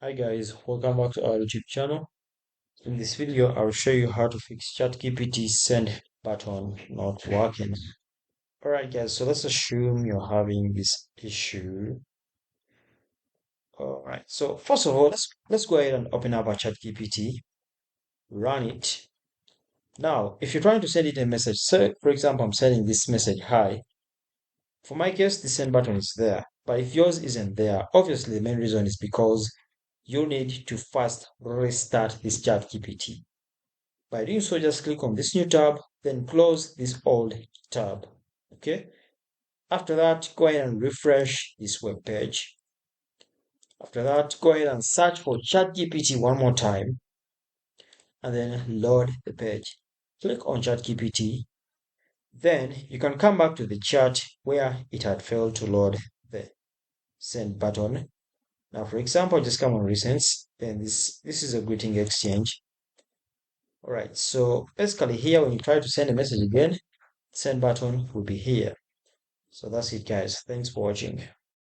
Hi guys, welcome back to our YouTube channel. In this video, I'll show you how to fix ChatGPT send button not working. Alright guys, so let's assume you're having this issue. Alright, so first of all, let's go ahead and open up our ChatGPT, run it. Now, if you're trying to send it a message, say for example, I'm sending this message, hi. For my case, the send button is there, but if yours isn't there, obviously the main reason is because you need to first restart this ChatGPT. By doing so, just click on this new tab, then close this old tab. Okay. After that, go ahead and refresh this web page. After that, go ahead and search for ChatGPT one more time and then load the page. Click on ChatGPT. Then you can come back to the chat where it had failed to load the send button. Now, for example, just come on recents. Then this is a greeting exchange. All right. So basically here, when you try to send a message again, send button will be here. So that's it, guys. Thanks for watching.